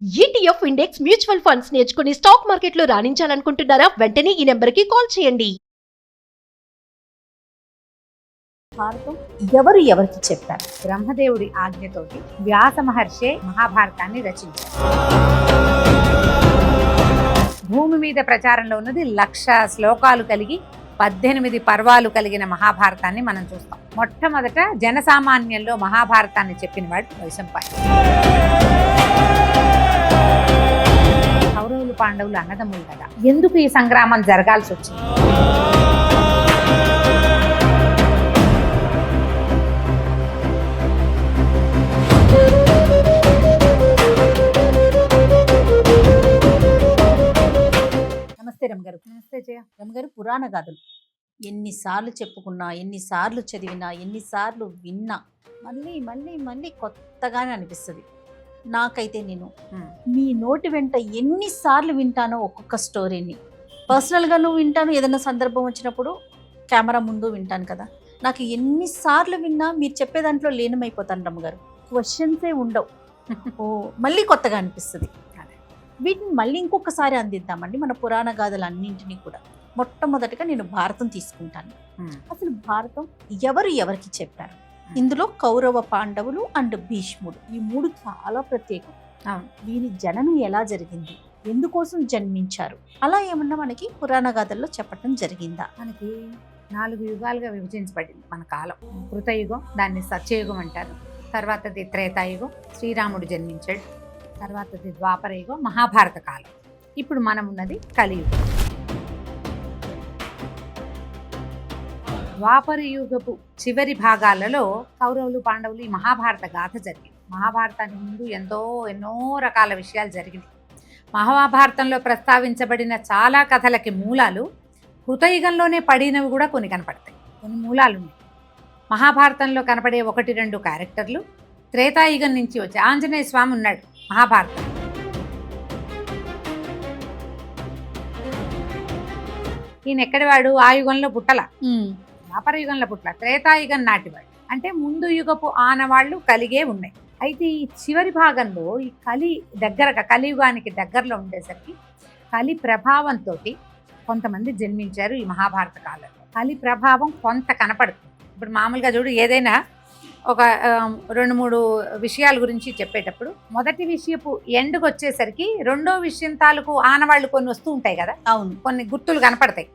ETF index mutual funds నేర్చుకుని stock మార్కెట్లో రాణించాలనుకుంటున్నారా? వెంటనే ఈ నెంబర్కి కాల్ చేయండి. భారతం ఎవరు ఎవరికి చెప్పారు? బ్రహ్మదేవుడి ఆజ్ఞతోటి వ్యాస మహర్షే మహాభారతాన్ని రచించారు. భూమి మీద ప్రచారంలో ఉన్నది 1,00,000 శ్లోకాలు కలిగి 18 పర్వాలు కలిగిన మహాభారతాన్ని మనం చూస్తాం. మొట్టమొదట జనసామాన్యంలో మహాభారతాన్ని చెప్పిన వాడు వైశంపాయనుడు. కౌరవులు పాండవులు అన్నదమ్ములు కదా, ఎందుకు ఈ సంగ్రామం జరగాల్సి వచ్చింది? నమస్తే రమగారు. నమస్తే జయ. రమగారు, పురాణ గాథలు ఎన్నిసార్లు చెప్పుకున్నా, ఎన్నిసార్లు చదివినా, ఎన్నిసార్లు విన్నా మళ్ళీ మళ్ళీ మళ్ళీ కొత్తగానే అనిపిస్తుంది. నాకైతే నేను మీ నోటి వెంట ఎన్నిసార్లు వింటానో ఒక్కొక్క స్టోరీని. పర్సనల్గాను వింటాను, ఏదైనా సందర్భం వచ్చినప్పుడు కెమెరా ముందు వింటాను కదా. నాకు ఎన్నిసార్లు విన్నా మీరు చెప్పే దాంట్లో లీనమైపోతాను రమ్మగారు. క్వశ్చన్సే ఉండవు. ఓ మళ్ళీ కొత్తగా అనిపిస్తుంది. వీటిని మళ్ళీ ఇంకొకసారి అందిద్దామండి మన పురాణ గాథలు అన్నింటినీ కూడా. మొట్టమొదటిగా నేను భారతం తీసుకుంటాను. అసలు భారతం ఎవరు ఎవరికి చెప్పారు? ఇందులో కౌరవ పాండవులు అండ్ భీష్ముడు, ఈ మూడు చాలా ప్రత్యేకం. వీరి జననం ఎలా జరిగింది, ఎందుకోసం జన్మించారు, అలా ఏమన్నా మనకి పురాణ గాథల్లో చెప్పటం జరిగిందా? మనకి 4 యుగాలుగా విభజించబడింది మన కాలం. కృతయుగం, దాన్ని సత్యయుగం అంటారు. తర్వాతది త్రేతాయుగం, శ్రీరాముడు జన్మించాడు. తర్వాతది ద్వాపరయుగం, మహాభారత కాలం. ఇప్పుడు మనం ఉన్నది కలియుగం. ద్వాపర యుగపు చివరి భాగాలలో కౌరవులు పాండవులు ఈ మహాభారత గాథ జరిగింది. మహాభారతానికి ముందు ఎన్నో రకాల విషయాలు జరిగినాయి. మహాభారతంలో ప్రస్తావించబడిన చాలా కథలకి మూలాలు కృతయుగంలోనే పడినవి కూడా కొన్ని కనపడతాయి. కొన్ని మూలాలు ఉన్నాయి. మహాభారతంలో కనపడే 1-2 క్యారెక్టర్లు త్రేతాయుగం నుంచి వచ్చి ఆంజనేయ స్వామి ఉన్నాడు మహాభారతం. ఈయన ఎక్కడివాడు? ఆ యుగంలో పుట్టల, ద్వాపర యుగంలో పుట్టల, త్రేతాయుగం నాటివాడు. అంటే ముందు యుగపు ఆనవాళ్లు కలిగే ఉన్నాయి. అయితే ఈ చివరి భాగంలో ఈ కలియుగానికి దగ్గరలో ఉండేసరికి కలి ప్రభావంతో కొంతమంది జన్మించారు ఈ మహాభారత కాలంలో. కలి ప్రభావం కొంత కనపడుతుంది. ఇప్పుడు మామూలుగా చూడు, ఏదైనా ఒక 2-3 విషయాల గురించి చెప్పేటప్పుడు మొదటి విషయపు ఎండుకు వచ్చేసరికి రెండో విషయం తాలూకు ఆనవాళ్ళు కొన్ని వస్తూ ఉంటాయి కదా. అవును, కొన్ని గుర్తులు కనపడతాయి.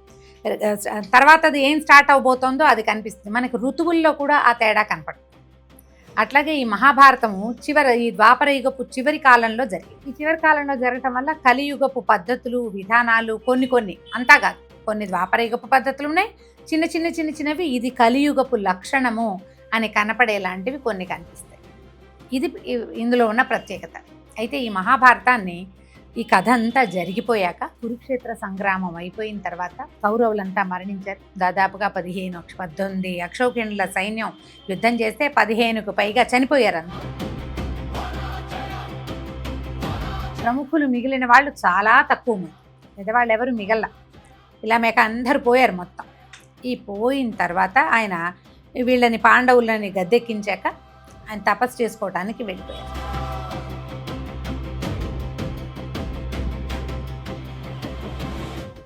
తర్వాత అది ఏం స్టార్ట్ అవబోతోందో అది కనిపిస్తుంది. మనకి ఋతువుల్లో కూడా ఆ తేడా కనపడుతుంది. అట్లాగే ఈ మహాభారతము ఈ ద్వాపర యుగపు చివరి కాలంలో జరిగింది. ఈ చివరి కాలంలో జరగటం వల్ల కలియుగపు పద్ధతులు, విధానాలు కొన్ని అంతా కాదు, కొన్ని ద్వాపర యుగపు పద్ధతులు ఉన్నాయి, చిన్నవి ఇది కలియుగపు లక్షణము అని కనపడేలాంటివి కొన్ని కనిపిస్తాయి. ఇది ఇందులో ఉన్న ప్రత్యేకత. అయితే ఈ మహాభారతాన్ని, ఈ కథ అంతా జరిగిపోయాక కురుక్షేత్ర సంగ్రామం అయిపోయిన తర్వాత కౌరవులంతా మరణించారు. దాదాపుగా 18 అక్షౌహిణుల సైన్యం యుద్ధం చేస్తే 15కు పైగా చనిపోయారు. ప్రముఖులు మిగిలిన వాళ్ళు చాలా తక్కువ మంది, పెద్దవాళ్ళు ఎవరు మిగల. ఇలా మేక అందరూ పోయారు మొత్తం. ఈ పోయిన తర్వాత ఆయన వీళ్ళని పాండవులని గద్దెక్కించాక ఆయన తపస్సు చేసుకోవడానికి వెళ్ళిపోయారు.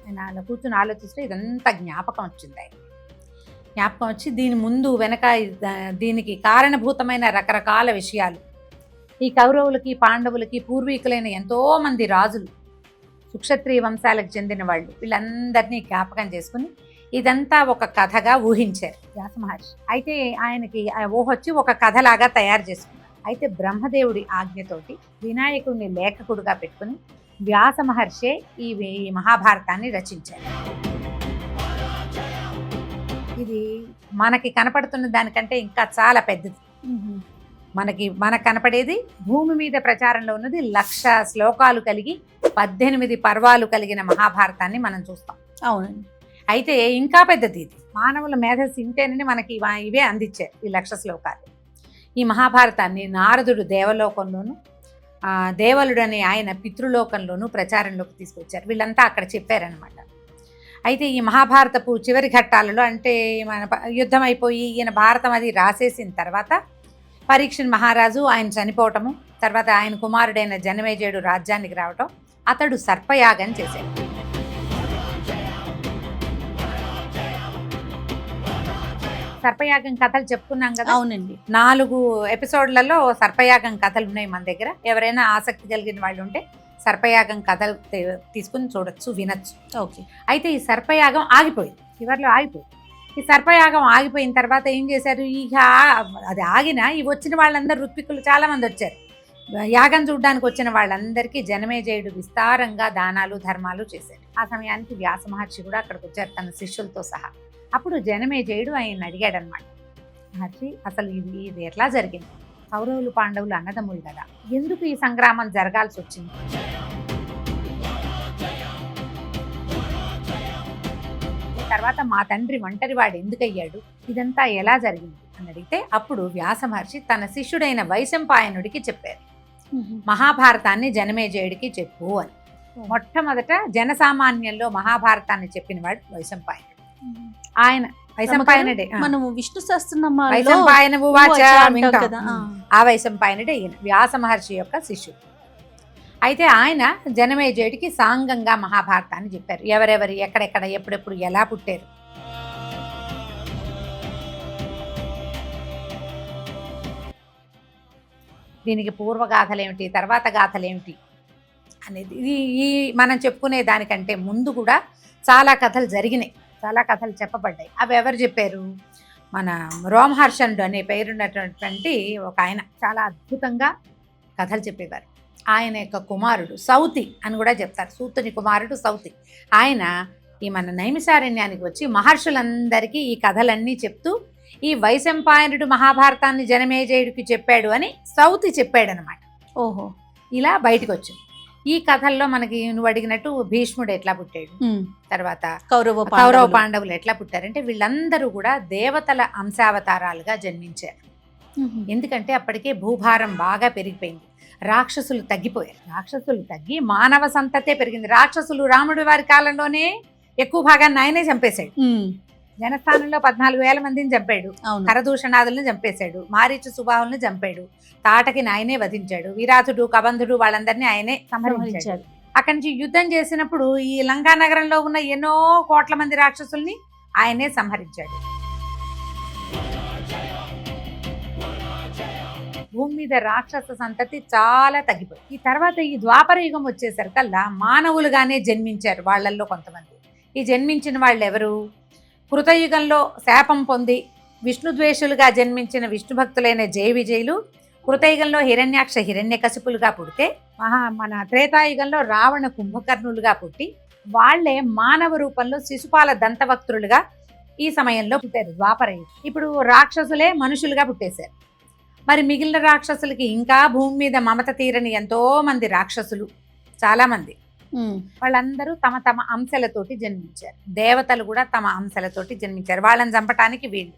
ఆయన అలా కూర్చొని ఆలోచిస్తే ఇదంతా జ్ఞాపకం వచ్చింది. జ్ఞాపకం వచ్చి దీని ముందు వెనక దీనికి కారణభూతమైన రకరకాల విషయాలు, ఈ కౌరవులకి పాండవులకి పూర్వీకులైన ఎంతోమంది రాజులు, సుక్షత్రియ వంశాలకు చెందిన వాళ్ళు, వీళ్ళందరినీ జ్ఞాపకం చేసుకుని ఇదంతా ఒక కథగా ఊహించారు వ్యాస మహర్షి. అయితే ఆయనకి ఊహొచ్చి ఒక కథలాగా తయారు చేసుకున్నారు. అయితే బ్రహ్మదేవుడి ఆజ్ఞతోటి వినాయకుడిని లేఖకుడుగా పెట్టుకుని వ్యాస మహర్షే ఈ మహాభారతాన్ని రచించారు. ఇది మనకి కనపడుతున్న దానికంటే ఇంకా చాలా పెద్దది. మనకు కనపడేది భూమి మీద ప్రచారంలో ఉన్నది 1,00,000 శ్లోకాలు కలిగి 18 పర్వాలు కలిగిన మహాభారతాన్ని మనం చూస్తాం. అవునండి. అయితే ఇంకా పెద్దది ఇది. మానవుల మేధస్సు ఇంతేనని మనకి ఇవే అందించారు ఈ 1,00,000 శ్లోకాలు. ఈ మహాభారతాన్ని నారదుడు దేవలోకంలోను, దేవలుడని ఆయన పితృలోకంలోనూ ప్రచారంలోకి తీసుకొచ్చారు. వీళ్ళంతా అక్కడ చెప్పారనమాట. అయితే ఈ మహాభారతపు చివరి ఘట్టాలలో, అంటే మన యుద్ధం అయిపోయి ఈయన భారతం అది రాసేసిన తర్వాత పరీక్షణ్ మహారాజు ఆయన చనిపోవటము, తర్వాత ఆయన కుమారుడైన జనమేజయుడు రాజ్యానికి రావటం, అతడు సర్పయాగం చేశాడు. సర్పయాగం కథలు చెప్పుకున్నాం కదా. అవునండి. 4 ఎపిసోడ్లలో సర్పయాగం కథలు ఉన్నాయి మన దగ్గర. ఎవరైనా ఆసక్తి కలిగిన వాళ్ళు ఉంటే సర్పయాగం కథలు తీసుకుని చూడొచ్చు, వినొచ్చు. ఓకే. అయితే ఈ సర్పయాగం ఆగిపోయింది, చివరిలో ఆగిపోయింది. ఈ సర్పయాగం ఆగిపోయిన తర్వాత ఏం చేశారు, ఇక అది ఆగినా ఈ వచ్చిన వాళ్ళందరూ ఋత్వికులు చాలా మంది వచ్చారు. యాగం చూడడానికి వచ్చిన వాళ్ళందరికీ జనమేజయుడు విస్తారంగా దానాలు ధర్మాలు చేశాడు. ఆ సమయానికి వ్యాస మహర్షి కూడా అక్కడికి వచ్చారు తన శిష్యులతో సహా. అప్పుడు జనమేజయుడు ఆయన అడిగాడు అనమాట, మహర్షి అసలు ఇది ఎట్లా జరిగింది? కౌరవులు పాండవులు అన్నదమ్ములు కదా, ఎందుకు ఈ సంగ్రామం జరగాల్సి వచ్చింది? తర్వాత మా తండ్రి ఒంటరివాడు ఎందుకయ్యాడు, ఇదంతా ఎలా జరిగింది అని అడిగితే అప్పుడు వ్యాస మహర్షి తన శిష్యుడైన వైశంపాయనుడికి చెప్పారు, మహాభారతాన్ని జనమేజయుడికి చెప్పు అని. మొట్టమొదట జనసామాన్యంలో మహాభారతాన్ని చెప్పినవాడు వైశంపాయనుడు. ఆయన వైశంపాయనుడే. మనము విష్ణు సహస్రనామాలలో వైశంపాయనవు వాచ వింటాం కదా. ఆ వైశంపాయనుడే ఈయన వ్యాస మహర్షి యొక్క శిష్యుడు. అయితే ఆయన జనమేజయుడికి సాంగంగా మహాభారతాన్ని చెప్పారు. ఎవరెవరు ఎక్కడెక్కడ ఎప్పుడెప్పుడు ఎలా పుట్టారు, దీనికి పూర్వగాథలేమిటి తర్వాత గాథలేమిటి అనేది ఈ మనం చెప్పుకునే దానికంటే ముందు కూడా చాలా కథలు జరిగినాయి, చాలా కథలు చెప్పబడ్డాయి. అవి ఎవరు చెప్పారు? మన రోమహర్షణుడు అనే పేరున్నటువంటి ఒక ఆయన చాలా అద్భుతంగా కథలు చెప్పేవారు. ఆయన యొక్క కుమారుడు సౌతి అని కూడా చెప్తారు, సూతుని కుమారుడు సౌతి. ఆయన ఈ మన నైమిసారణ్యానికి వచ్చి మహర్షులందరికీ ఈ కథలన్నీ చెప్తూ ఈ వైశంపాయనుడు మహాభారతాన్ని జనమేజయుడికి చెప్పాడు అని సౌతి చెప్పాడనమాట. ఓహో. ఇలా బయటకు వచ్చింది. ఈ కథల్లో మనకి నువ్వు అడిగినట్టు భీష్ముడు ఎట్లా పుట్టాడు, తర్వాత కౌరవ పాండవులు ఎట్లా పుట్టారంటే వీళ్ళందరూ కూడా దేవతల అంశావతారాలుగా జన్మించారు. ఎందుకంటే అప్పటికే భూభారం బాగా పెరిగిపోయింది, రాక్షసులు తగ్గిపోయారు. రాక్షసులు తగ్గి మానవ సంతతే పెరిగింది. రాక్షసులు రాముడి వారి కాలంలోనే ఎక్కువ భాగాన్ని ఆయనే చంపేశాడు. జనస్థానంలో 14,000 మందిని చంపాడు, కరదూషణాదుల్ని చంపేశాడు, మారీచు సుబాహుల్ని చంపాడు, తాటకి ఆయనే వధించాడు, విరాతుడు కబంధుడు వాళ్ళందరినీ ఆయనే సంహరించాడు. అక్కడి నుంచి యుద్ధం చేసినప్పుడు ఈ లంకా నగరంలో ఉన్న ఎన్నో కోట్ల మంది రాక్షసుల్ని ఆయనే సంహరించాడు. భూమి మీద రాక్షస సంతతి చాలా తగ్గిపోయింది. ఈ తర్వాత ఈ ద్వాపర యుగం వచ్చేసరికల్లా మానవులుగానే జన్మించారు వాళ్ళల్లో కొంతమంది. ఈ జన్మించిన వాళ్ళు ఎవరు? కృతయుగంలో శాపం పొంది విష్ణుద్వేషులుగా జన్మించిన విష్ణు భక్తులైన జయ విజయులు కృతయుగంలో హిరణ్యాక్ష హిరణ్యకశిపులుగా పుడితే, మన త్రేతాయుగంలో రావణ కుంభకర్ణులుగా పుట్టి వాళ్లే మానవ రూపంలో శిశుపాల దంతవక్తులుగా ఈ సమయంలో పుట్టారు ద్వాపరయుగం. ఇప్పుడు రాక్షసులే మనుషులుగా పుట్టేశారు. మరి మిగిలిన రాక్షసులకి ఇంకా భూమి మీద మమత తీరని ఎంతో మంది రాక్షసులు చాలామంది, వాళ్ళందరూ తమ తమ అంశాలతోటి జన్మించారు. దేవతలు కూడా తమ అంశాలతోటి జన్మించారు. వాళ్ళని చంపటానికి వీళ్ళు,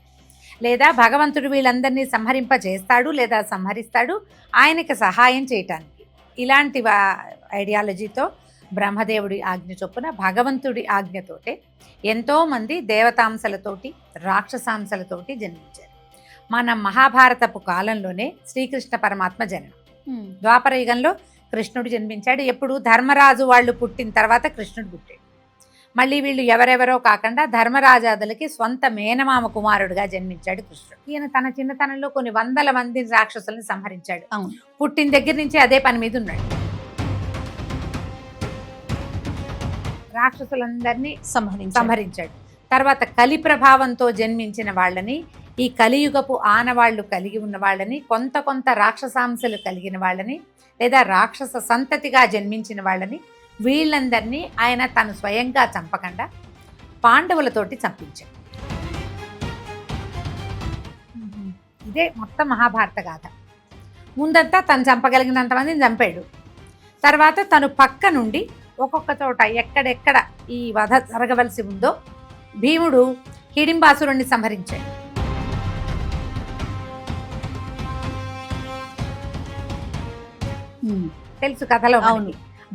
లేదా భగవంతుడు వీళ్ళందరినీ సంహరింపజేస్తాడు లేదా సంహరిస్తాడు ఆయనకి సహాయం చేయటానికి. ఇలాంటి ఐడియాలజీతో బ్రహ్మదేవుడి ఆజ్ఞ చొప్పున భగవంతుడి ఆజ్ఞతోటే ఎంతోమంది దేవతాంశలతోటి రాక్షసాంశలతోటి జన్మించారు. మన మహాభారతపు కాలంలోనే శ్రీకృష్ణ పరమాత్మ జననం. ద్వాపర యుగంలో కృష్ణుడు జన్మించాడు. ఎప్పుడు ధర్మరాజు వాళ్ళు పుట్టిన తర్వాత కృష్ణుడు పుట్టాడు. మళ్ళీ వీళ్ళు ఎవరెవరో కాకుండా ధర్మరాజాదులకి స్వంత మేనమామ కుమారుడుగా జన్మించాడు కృష్ణుడు. ఈయన తన చిన్నతనంలో కొన్ని 100 మంది రాక్షసుల్ని సంహరించాడు. పుట్టిన దగ్గర నుంచి అదే పని మీద ఉన్నాడు. రాక్షసులందరినీ సంహరించాడు. తర్వాత కలి ప్రభావంతో జన్మించిన వాళ్ళని, ఈ కలియుగపు ఆనవాళ్లు కలిగి ఉన్న వాళ్ళని, కొంత రాక్షసాంశలు కలిగిన వాళ్ళని, లేదా రాక్షస సంతతిగా జన్మించిన వాళ్ళని, వీళ్ళందరినీ ఆయన తను స్వయంగా చంపకుండా పాండవులతోటి చంపించాడు. ఇదే మొత్తం మహాభారత గాథ. ముందంతా తను చంపగలిగినంత మందిని చంపాడు. తర్వాత తను పక్క నుండి ఒక్కొక్క చోట ఎక్కడెక్కడ ఈ వధ జరగవలసి ఉందో భీముడు హిడింబాసురుణ్ణి సంహరించాడు. తెలుసు కథలో.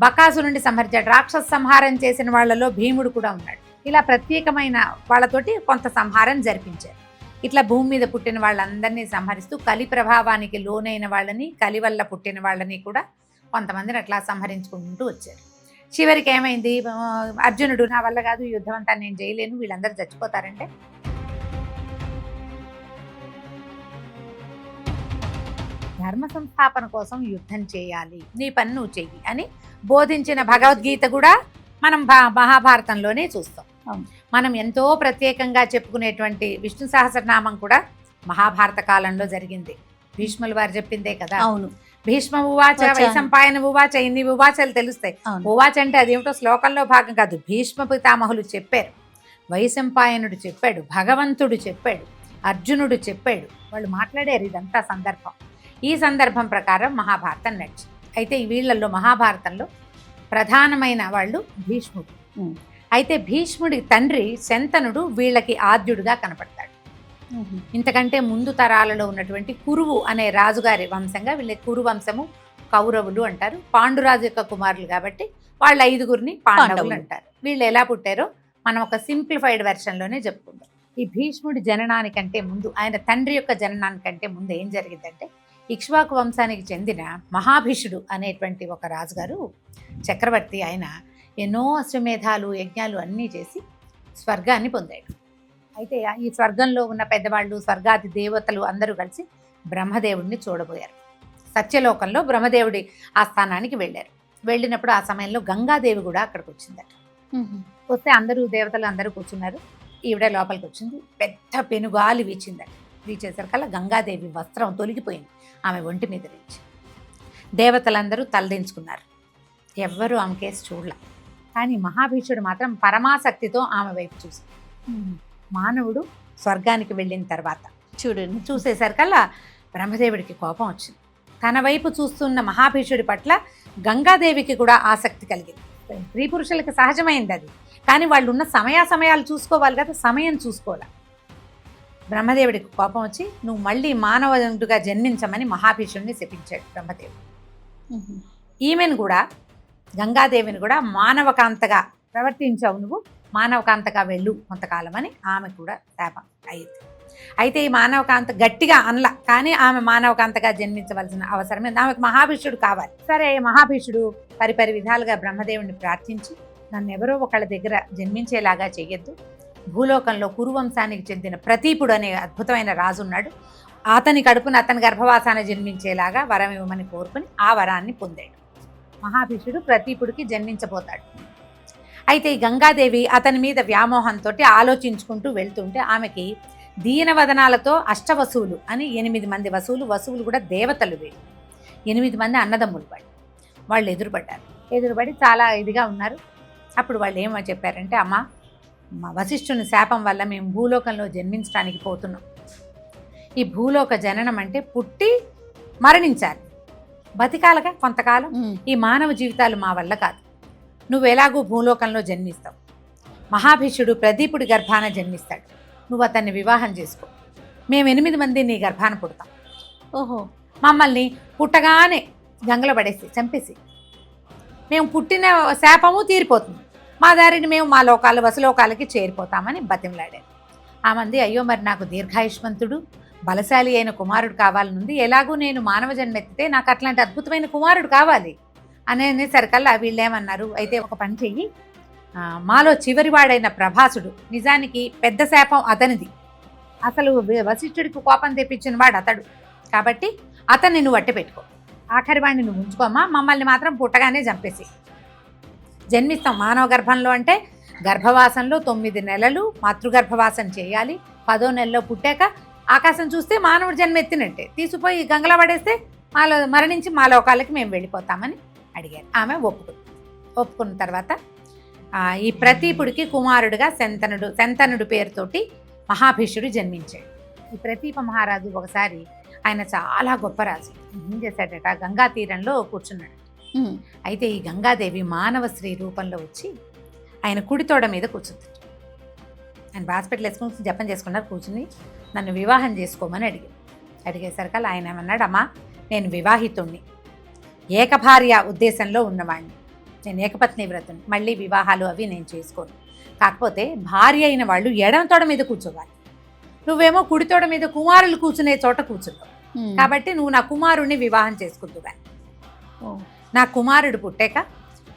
బకాసురుణ్ణి సంహరించాడు. రాక్షస సంహారం చేసిన వాళ్ళలో భీముడు కూడా ఉన్నాడు. ఇలా ప్రత్యేకమైన వాళ్ళతోటి కొంత సంహారం జరిపించారు. ఇట్లా భూమి మీద పుట్టిన వాళ్ళందరినీ సంహరిస్తూ కలి ప్రభావానికి లోనైన వాళ్ళని, కలి వల్ల పుట్టిన వాళ్ళని కూడా కొంతమందిని అట్లా సంహరించుకుంటూ వచ్చారు. చివరికి ఏమైంది, అర్జునుడు నా వల్ల కాదు, యుద్ధం అంతా నేను చేయలేను, వీళ్ళందరూ చచ్చిపోతారంటే ధర్మ సంస్థాపన కోసం యుద్ధం చేయాలి, నీ పని నువ్వు చెయ్యి అని బోధించిన భగవద్గీత కూడా మనం మహాభారతంలోనే చూస్తాం. మనం ఎంతో ప్రత్యేకంగా చెప్పుకునేటువంటి విష్ణు సహస్రనామం కూడా మహాభారత కాలంలో జరిగింది. భీష్ముల వారు చెప్పిందే కదా. అవును. భీష్మ ఉవాచ, వైశంపాయన ఉవాచ, ఇన్ని ఉవాచలు తెలుస్తాయి. ఉవాచ అంటే అదేమిటో శ్లోకంలో భాగం కాదు, భీష్మ పితామహులు చెప్పారు, వైశంపాయనుడు చెప్పాడు, భగవంతుడు చెప్పాడు, అర్జునుడు చెప్పాడు, వాళ్ళు మాట్లాడారు. ఇదంతా సందర్భం. ఈ సందర్భం ప్రకారం మహాభారతం నడిచింది. అయితే వీళ్ళల్లో మహాభారతంలో ప్రధానమైన వాళ్ళు భీష్ముడు. అయితే భీష్ముడి తండ్రి శంతనుడు వీళ్ళకి ఆద్యుడుగా కనపడతాడు. ఇంతకంటే ముందు తరాలలో ఉన్నటువంటి కురువు అనే రాజుగారి వంశంగా వీళ్ళ కురు వంశము కౌరవులు అంటారు. పాండురాజు యొక్క కుమారులు కాబట్టి వాళ్ళ 5గురిని పాండవులు అంటారు. వీళ్ళు ఎలా పుట్టారో మనం ఒక సింప్లిఫైడ్ వెర్షన్లోనే చెప్పుకుందాం. ఈ భీష్ముడి జననానికంటే ముందు, ఆయన తండ్రి యొక్క జననానికంటే ముందు ఏం జరిగిందంటే, ఇక్ష్వాకు వంశానికి చెందిన మహాభీషుడు అనేటువంటి ఒక రాజుగారు, చక్రవర్తి, ఆయన ఎన్నో అశ్వమేధాలు, యజ్ఞాలు అన్నీ చేసి స్వర్గాన్ని పొందాడు. అయితే ఈ స్వర్గంలో ఉన్న పెద్దవాళ్ళు, స్వర్గాది దేవతలు అందరూ కలిసి బ్రహ్మదేవుడిని చూడబోయారు. సత్యలోకంలో బ్రహ్మదేవుడి ఆస్థానానికి వెళ్ళారు. వెళ్ళినప్పుడు ఆ సమయంలో గంగాదేవి కూడా అక్కడికి వచ్చిందట. వస్తే అందరూ దేవతలు అందరూ కూర్చున్నారు. ఈవిడ లోపలికి వచ్చింది. పెద్ద పెనుగాలి వీచిందట. వీచేసరికల్లా గంగాదేవి వస్త్రం తొలగిపోయింది ఆమె ఒంటి మీద నుంచి. దేవతలందరూ తలదించుకున్నారు. ఎవ్వరూ ఆమె కేసు చూడలే. కానీ మహాభీషుడు మాత్రం పరమాసక్తితో ఆమె వైపు చూసి, మానవుడు స్వర్గానికి వెళ్ళిన తర్వాత చూడండి చూసేసరికల్లా బ్రహ్మదేవుడికి కోపం వచ్చింది. తన వైపు చూస్తున్న మహాభీషుడి పట్ల గంగాదేవికి కూడా ఆసక్తి కలిగింది. స్త్రీ పురుషులకి సహజమైంది అది. కానీ వాళ్ళు ఉన్న సమయాలు చూసుకోవాలి కదా, సమయం చూసుకోవాలి. బ్రహ్మదేవుడికి కోపం వచ్చి, నువ్వు మళ్ళీ మానవుడిగా జన్మించమని మహాభీషుడిని శపించాడు బ్రహ్మదేవుడు. ఈమెను కూడా, గంగాదేవిని కూడా మానవకాంతగా ప్రవర్తించావు, నువ్వు మానవకాంతగా వెళ్ళు కొంతకాలం అని ఆమె కూడా శాపం అయ్యింది. అయితే ఈ మానవకాంత గట్టిగా అనలా, కానీ ఆమె మానవకాంతగా జన్మించవలసిన అవసరమే, ఆమెకు మహాభీషుడు కావాలి. సరే, మహాభీషుడు పరిపరి విధాలుగా బ్రహ్మదేవుడిని ప్రార్థించి, నన్ను ఎవరో ఒకళ్ళ దగ్గర జన్మించేలాగా చెయ్యొద్దు, భూలోకంలో కురువంశానికి చెందిన ప్రతీపుడు అనే అద్భుతమైన రాజు ఉన్నాడు, అతని కడుపున అతని గర్భవాసాన్ని జన్మించేలాగా వరం ఇవ్వమని కోరుకుని ఆ వరాన్ని పొందాడు. మహాభీషుడు ప్రతీపుడికి జన్మించబోతాడు. అయితే ఈ గంగాదేవి అతని మీద వ్యామోహంతో ఆలోచించుకుంటూ వెళ్తుంటే ఆమెకి దీనవదనాలతో అష్టవసువులు అని 8 మంది వసువులు కూడా దేవతలు వీళ్ళు. 8 మంది అన్నదమ్ములు వాళ్ళు ఎదురుపడి చాలా ఇదిగా ఉన్నారు. అప్పుడు వాళ్ళు ఏమో చెప్పారంటే, అమ్మ, మా వశిష్ఠుని శాపం వల్ల మేము భూలోకంలో జన్మించడానికి పోతున్నాం. ఈ భూలోక జననం అంటే పుట్టి మరణించాలి, బతికాలగా కొంతకాలం. ఈ మానవ జీవితాలు మా వల్ల కాదు. నువ్వు ఎలాగూ భూలోకంలో జన్మిస్తావు, మహాభీషుడు ప్రదీపుడి గర్భాన జన్మిస్తాడు, నువ్వు అతన్ని వివాహం చేసుకో, మేము 8 మంది నీ గర్భాన పుడతాం. ఓహో, మమ్మల్ని పుట్టగానే గంగలో పడేసి చంపేసి మేము పుట్టిన శాపము తీరిపోతుంది, మా దారిని మేము మా వసులోకాలకి చేరిపోతామని బతిమలాడారు. ఆ మంది, అయ్యో మరి నాకు దీర్ఘాయుష్మంతుడు బలశాలి అయిన కుమారుడు కావాలనుంది, ఎలాగూ నేను మానవ జన్మెత్తితే నాకు అట్లాంటి అద్భుతమైన కుమారుడు కావాలి అనేసరికల్లా వీళ్ళు ఏమన్నారు, అయితే ఒక పని చెయ్యి, మాలో చివరివాడైన ప్రభాసుడు, నిజానికి పెద్ద శాపం అతనిది, అసలు వశిష్ఠుడికి కోపం తెప్పించిన వాడు అతడు, కాబట్టి అతన్ని నువ్వు అట్టే పెట్టుకో, ఆఖరి వాడిని నువ్వు ఉంచుకోమా, మమ్మల్ని మాత్రం పుట్టగానే చంపేసి జన్మిస్తాం. మానవ గర్భంలో అంటే గర్భవాసంలో 9 నెలలు మాతృగర్భవాసం చేయాలి, 10వ నెలలో పుట్టాక ఆకాశం చూస్తే మానవుడు జన్మెత్తినట్టే, తీసుకుపోయి గంగలో పడేస్తే మాలో మరణించి మా లోకాలకి మేము వెళ్ళిపోతామని అడిగారు. ఆమె ఒప్పుకున్న తర్వాత ఈ ప్రతీపుడికి కుమారుడుగా శంతనుడు పేరుతోటి మహాభీషుడు జన్మించాడు. ఈ ప్రతీప మహారాజు ఒకసారి, ఆయన చాలా గొప్ప రాజు, ఏం చేశాడట, గంగా తీరంలో కూర్చున్నాడు. అయితే ఈ గంగాదేవి మానవ స్త్రీ రూపంలో వచ్చి ఆయన కుడితోడ మీద కూర్చుంది. ఆయన హాస్పిటల్ వేసుకుని జపం చేసుకున్నారు, కూర్చుని నన్ను వివాహం చేసుకోమని అడిగేసరికి ఆయన ఏమన్నాడు, అమ్మా, నేను వివాహితుణ్ణి, ఏకభార్య ఉద్దేశంలో ఉన్నవాడిని, నేను ఏకపత్ని వ్రతుని, మళ్ళీ వివాహాలు అవి నేను చేసుకోను, కాకపోతే భార్య అయిన వాళ్ళు ఎడమ తోడ మీద కూర్చోవాలి, నువ్వేమో కుడితోడ మీద కుమారులు కూర్చునే చోట కూర్చున్నావు, కాబట్టి నువ్వు నా కుమారుణ్ణి వివాహం చేసుకుందుగా. నా కుమారుడు పుట్టాక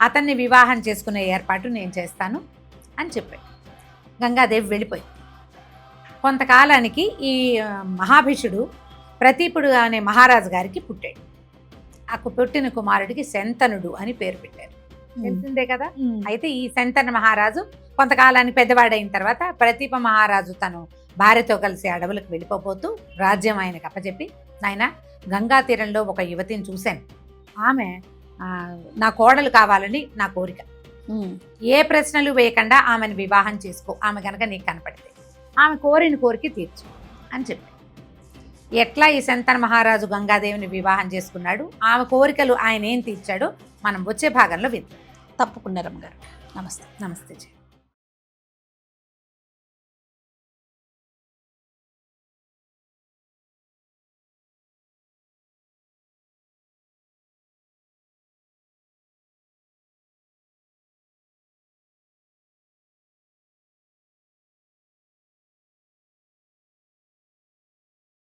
అతన్ని వివాహం చేసుకునే ఏర్పాటు నేను చేస్తాను అని చెప్పాడు. గంగాదేవి వెళ్ళిపోయి కొంతకాలానికి ఈ మహాభిషుడు ప్రతీపుడు అనే మహారాజు గారికి పుట్టాడు. ఆ పుట్టిన కుమారుడికి శంతనుడు అని పేరు పెట్టారు, తెలిసిందే కదా. అయితే ఈ శంతన మహారాజు కొంతకాలానికి పెద్దవాడైన తర్వాత ప్రతీప మహారాజు తను భార్యతో కలిసి అడవులకు వెళ్ళిపోతూ రాజ్యం ఆయనకు అప్పచెప్పి, నాయన గంగా తీరంలో ఒక యువతిని చూశాను, ఆమె నా కోడలు కావాలని నా కోరిక, ఏ ప్రశ్నలు వేయకుండా ఆమెను వివాహం చేసుకో, ఆమె కనుక నీకు కనపడితే ఆమె కోరిన కోరిక తీర్చు అని చెప్పి. ఎట్లా ఈ శంతన మహారాజు గంగాదేవిని వివాహం చేసుకున్నాడు, ఆమె కోరికలు ఆయన ఏం తీర్చాడో మనం వచ్చే భాగంలో విందాం. తప్పకుండా రమ్మగారు. నమస్తే. నమస్తే.